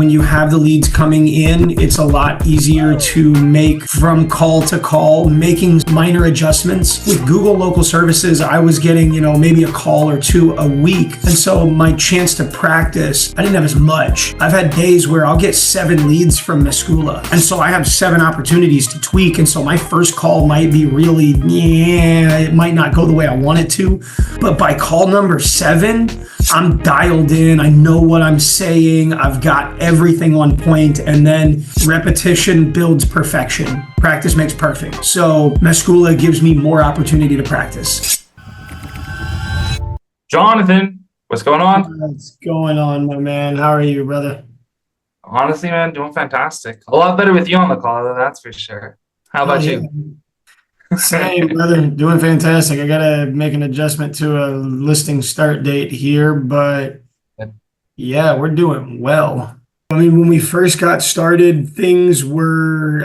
When you have the leads coming in, it's a lot easier to make from call to call, making minor adjustments. With Google Local Services, I was getting, maybe a call or two a week. And so my chance to practice, I didn't have as much. I've had days where I'll get 7 leads from Meskula. And so I have 7 opportunities to tweak. And so my first call might be really, it might not go the way I want it to. But by call number 7, I'm dialed in. I know what I'm saying. I've got everything on point, and then repetition builds perfection. Practice makes perfect. So Meskula gives me more opportunity to practice. Jonathan, what's going on? What's going on, my man? How are you, brother? Honestly, man, doing fantastic. A lot better with you on the call, that's for sure. How about you? Same, brother. Doing fantastic. I got to make an adjustment to a listing start date here, but yeah, we're doing well. When we first got started, things were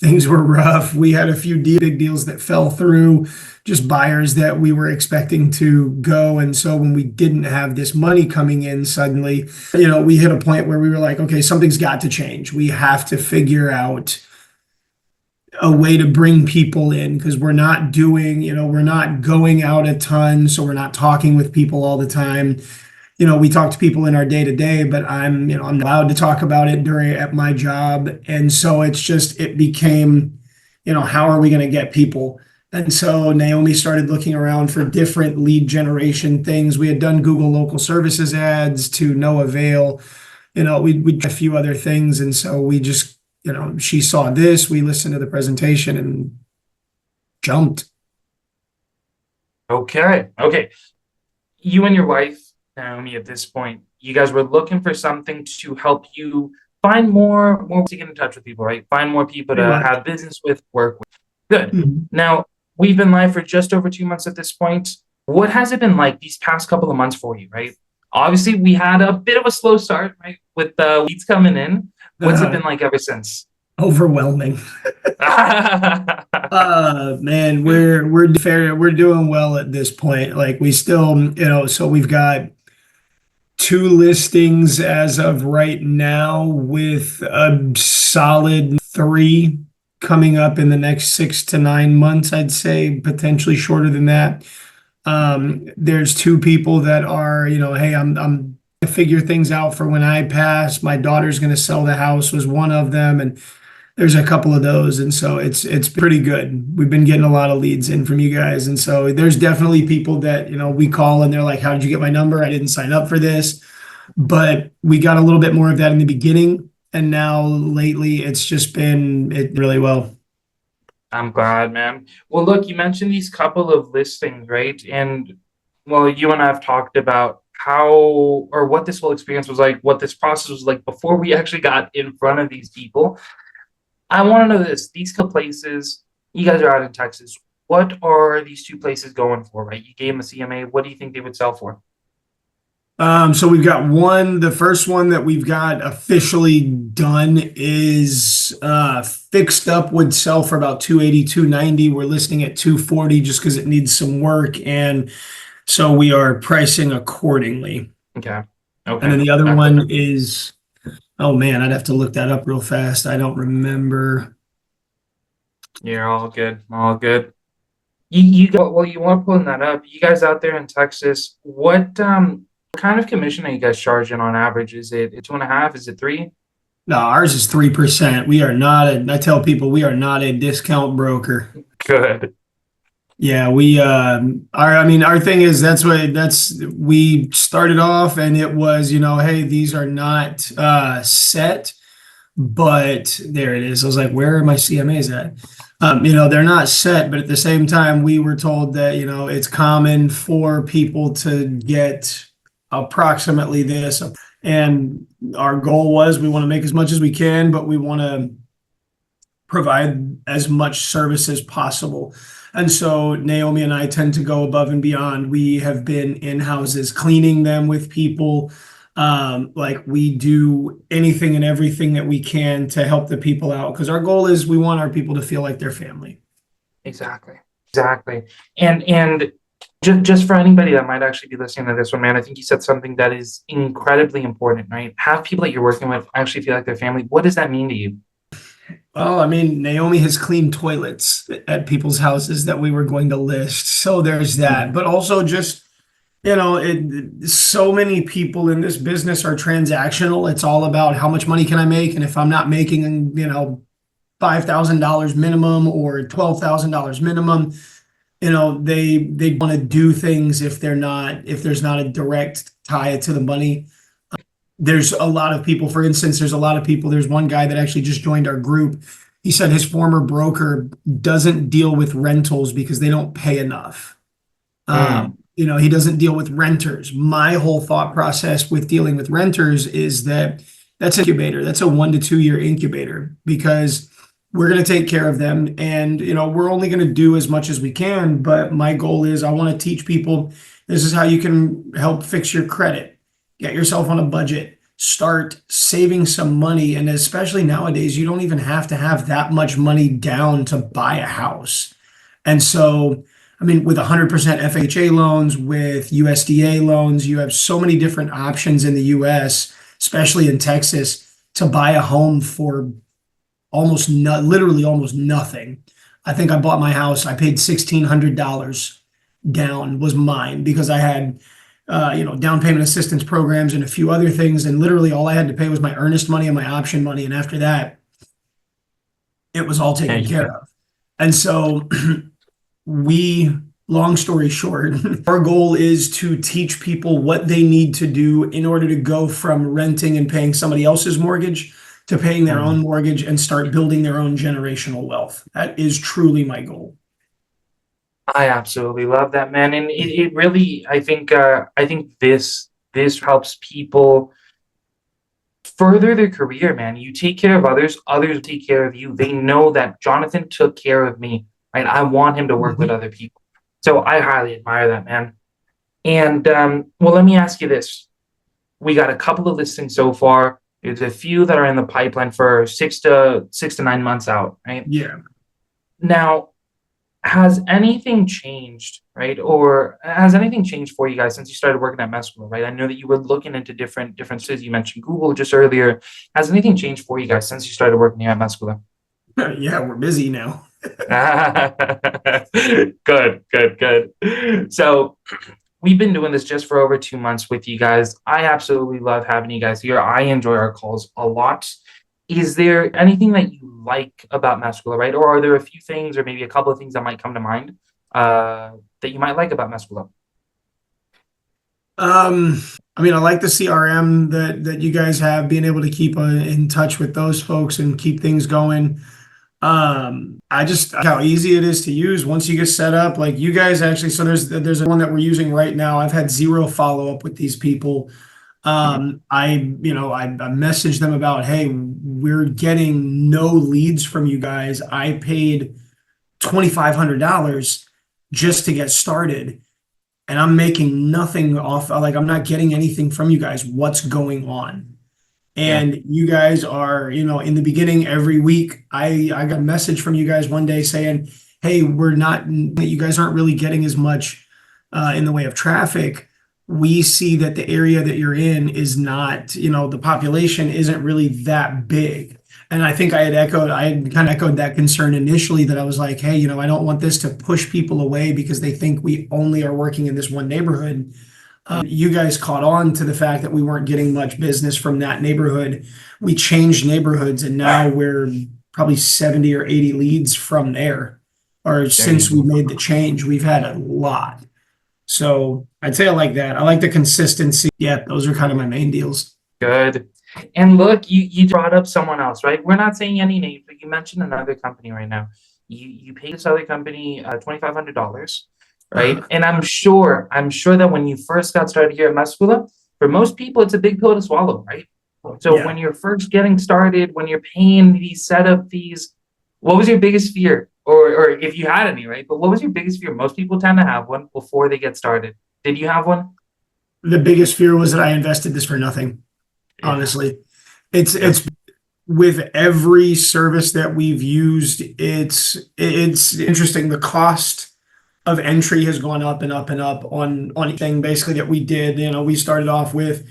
rough. We had a few big deals that fell through, just buyers that we were expecting to go. And so when we didn't have this money coming in suddenly, we hit a point where we were like, okay, something's got to change. We have to figure out a way to bring people in, because we're not going out a ton. So we're not talking with people all the time. We talk to people in our day to day, but I'm allowed to talk about it at my job. And so it became, how are we going to get people? And so Naomi started looking around for different lead generation things. We had done Google Local Services ads to no avail. We did a few other things. And so we just, she saw this, we listened to the presentation and jumped. Okay. You and your wife, Naomi, at this point, you guys were looking for something to help you find more to get in touch with people, right? Find more people to have business with, work with. Good. Mm-hmm. Now, we've been live for just over 2 months at this point. What has it been like these past couple of months for you, right? Obviously, we had a bit of a slow start, right? With the leads coming in. What's it been like ever since? Overwhelming. Man, we're doing well at this point. Like we still, so we've got 2 listings as of right now, with a solid 3 coming up in the next 6 to 9 months. I'd say potentially shorter than that. There's 2 people that are, hey, I'm to figure things out for when I pass. My daughter's going to sell the house was one of them, and there's a couple of those. And so it's pretty good. We've been getting a lot of leads in from you guys. And so there's definitely people that, we call and they're like, how did you get my number? I didn't sign up for this. But we got a little bit more of that in the beginning. And now lately it's just been really well. I'm glad, man. Well, look, you mentioned these couple of listings, right? And well, you and I have talked about what this whole experience was like, what this process was like before we actually got in front of these people. I want to know this. These couple places, you guys are out in Texas. What are these 2 places going for, right? You gave them a CMA. What do you think they would sell for? So we've got the first one that we've got officially done is fixed up, would sell for about $280, $290. We're listing at $240 just because it needs some work. And so we are pricing accordingly. Okay. And then the other one is, oh man, I'd have to look that up real fast. I don't remember. You're all good. You want to pull that up. You guys out there in Texas, what kind of commission are you guys charging on average? Is it 2.5? Is it 3? No, ours is 3%. We are not I tell people we are not a discount broker. Good. Yeah, our thing is we started off and it was, hey, these are not set, but there it is. I was like, where are my CMAs at? They're not set, but at the same time, we were told that, it's common for people to get approximately this. And our goal was we want to make as much as we can, but we want to provide as much service as possible. And so Naomi and I tend to go above and beyond. We have been in houses cleaning them with people. Like we do anything and everything that we can to help the people out, because our goal is we want our people to feel like their family. Exactly. And Just for anybody that might actually be listening to this one, man, I think you said something that is incredibly important, right? Have people that you're working with actually feel like their family. What does that mean to you? Well, I mean, Naomi has cleaned toilets at people's houses that we were going to list. So there's that. Mhm. But also just, so many people in this business are transactional. It's all about how much money can I make? And if I'm not making, $5,000 minimum or $12,000 minimum, they want to do things if there's not a direct tie to the money. There's a lot of people, for instance, there's one guy that actually just joined our group. He said his former broker doesn't deal with rentals because they don't pay enough. Mm, He doesn't deal with renters. My whole thought process with dealing with renters is that that's an incubator. That's a 1 to 2 year incubator because we're going to take care of them. And, we're only going to do as much as we can. But my goal is I want to teach people this is how you can help fix your credit, get yourself on a budget, start saving some money. And especially nowadays, you don't even have to have that much money down to buy a house. And so, I mean, with 100% FHA loans, with USDA loans, you have so many different options in the US, especially in Texas, to buy a home for literally almost nothing. I think I bought my house, I paid $1,600 down was mine because I had, down payment assistance programs and a few other things. And literally all I had to pay was my earnest money and my option money. And after that, it was all there taken you care go. of. And so we, long story short, our goal is to teach people what they need to do in order to go from renting and paying somebody else's mortgage to paying their own Mm. mortgage and start building their own generational wealth. That is truly my goal. I absolutely love that, man. And it really, I think this helps people further their career, man. You take care of others, others take care of you. They know that Jonathan took care of me, right? I want him to work with Mhm. other people. So I highly admire that, man. And well, let me ask you this. We got a couple of listings so far. There's a few that are in the pipeline for 6 to 9 months out, right? Yeah. Now, has anything changed, right? Or has anything changed for you guys since you started working at Meskula, right? I know that you were looking into different cities. You mentioned Google just earlier. Has anything changed for you guys since you started working here at Meskula? Yeah, we're busy now. Good, good, good. So we've been doing this just for over 2 months with you guys. I absolutely love having you guys here. I enjoy our calls a lot. Is there anything that you like about Meskula, right? Or are there a few things or maybe a couple of things that might come to mind that you might like about Meskula? Um, I mean, I like the CRM that you guys have, being able to keep in touch with those folks and keep things going. I just like how easy it is to use once you get set up. Like you guys actually, so there's one that we're using right now. I've had zero follow up with these people. Mhm. I messaged them about, hey, we're getting no leads from you guys. I paid $2,500 just to get started, and I'm making nothing off. Like I'm not getting anything from you guys. What's going on? Yeah. And you guys are, in the beginning every week, I got a message from you guys one day saying, "Hey, you guys aren't really getting as much in the way of traffic. We see that the area that you're in is not, the population isn't really that big." And I think I had kind of echoed that concern initially that I was like, "Hey, I don't want this to push people away because they think we only are working in this one neighborhood." You guys caught on to the fact that we weren't getting much business from that neighborhood. We changed neighborhoods and now we're probably 70 or 80 leads from there. Or There you since we go. made the change, we've had a lot. So I'd say I like that. I like the consistency. Yeah, those are kind of my main deals. Good. And look, you brought up someone else, right? We're not saying any names, but you mentioned another company right now. You paid this other company $2,500, right? Uh-huh. And I'm sure that when you first got started here at Meskula, for most people, it's a big pill to swallow, right? So Yeah. when you're first getting started, when you're paying these setup fees, what was your biggest fear? Or if you had any, right? But what was your biggest fear? Most people tend to have one before they get started. Did you have one? The biggest fear was that I invested this for nothing, Yeah. honestly. It's Yep. it's with every service that we've used, it's interesting. The cost of entry has gone up and up and up on anything basically that we did. We started off with,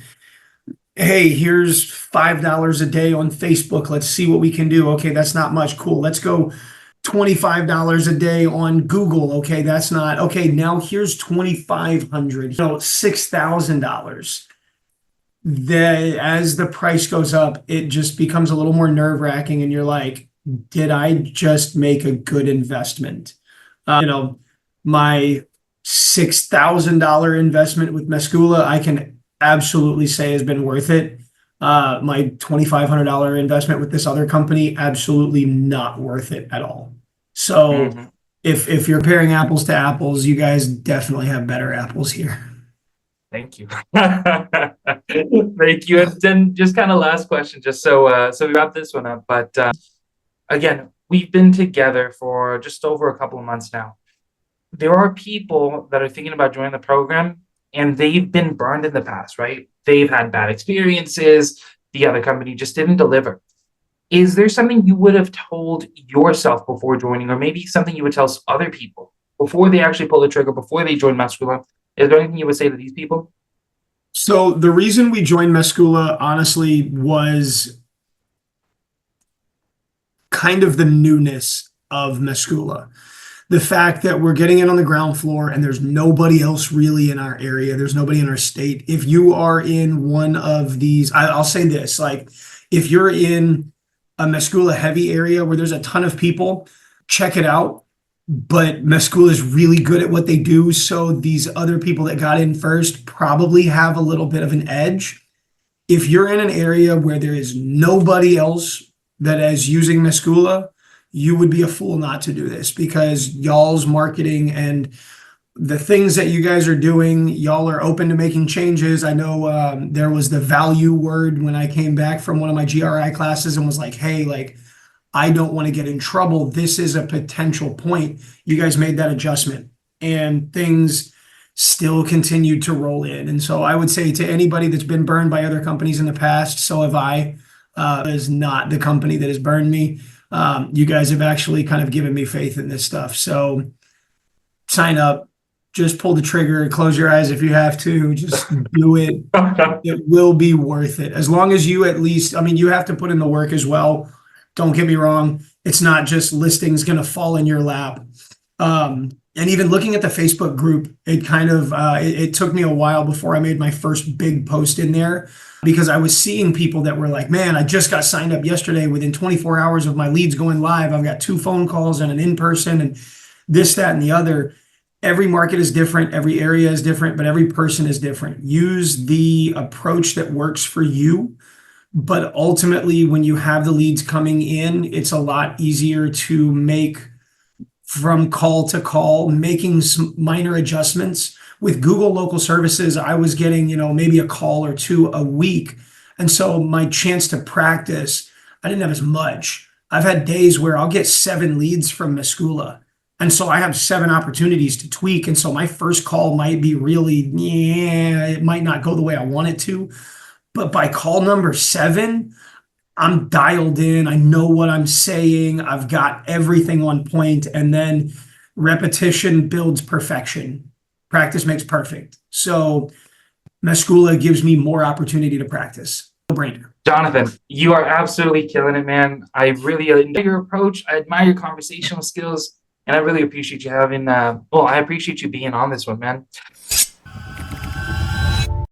hey, here's $5 a day on Facebook. Let's see what we can do. Okay, that's not much. Cool. Let's go $25 a day on Google. Okay, that's not okay. Now here's 2,500, $6,000. As the price goes up, it just becomes a little more nerve-wracking, and you're like, did I just make a good investment? My $6,000 investment with Meskula, I can absolutely say has been worth it. My $2,500 investment with this other company, absolutely not worth it at all. So if you're comparing apples to apples, you guys definitely have better apples here. Thank you. Thank you. And then just kind of last question, just so we wrap this one up. But again, we've been together for just over a couple of months now. There are people that are thinking about joining the program, and they've been burned in the past, right? They've had bad experiences. The other company just didn't deliver. Is there something you would have told yourself before joining, or maybe something you would tell other people before they actually pull the trigger, before they join Meskula? Is there anything you would say to these people? So the reason we joined Meskula, honestly, was kind of the newness of Meskula. The fact that we're getting in on the ground floor and there's nobody else really in our area. There's nobody in our state. If you are in one of these, I'll say this, like if you're in a Meskula heavy area where there's a ton of people, check it out. But Meskula is really good at what they do. So these other people that got in first probably have a little bit of an edge. If you're in an area where there is nobody else that is using Meskula, you would be a fool not to do this, because y'all's marketing and the things that you guys are doing, y'all are open to making changes. I know there was the value word when I came back from one of my GRI classes and was like, hey, like, I don't want to get in trouble. This is a potential point. You guys made that adjustment and things still continued to roll in. And so I would say to anybody that's been burned by other companies in the past, so have I, is not the company that has burned me. You guys have actually kind of given me faith in this stuff. So sign up, just pull the trigger, close your eyes if you have to, just do it. It will be worth it. As long as you at least, I mean, you have to put in the work as well. Don't get me wrong. It's not just listings going to fall in your lap. And even looking at the Facebook group, it kind of, it took me a while before I made my first big post in there, because I was seeing people that were like, man, I just got signed up yesterday. Within 24 hours of my leads going live, I've got 2 phone calls and an in-person and this, that, and the other. Every market is different. Every area is different, but every person is different. Use the approach that works for you. But ultimately, when you have the leads coming in, it's a lot easier to make from call to call, making some minor adjustments. With Google local services, I was getting, maybe a call or 2 a week. And so my chance to practice, I didn't have as much. I've had days where I'll get 7 leads from Meskula. And so I have 7 opportunities to tweak. And so my first call might be really, it might not go the way I want it to. But by call number 7, I'm dialed in. I know what I'm saying. I've got everything on point. And then repetition builds perfection. Practice makes perfect. So Meskula gives me more opportunity to practice. No-brainer. Jonathan, you are absolutely killing it, man. I really enjoy your approach. I admire your conversational skills. And I really appreciate you having, I appreciate you being on this one, man.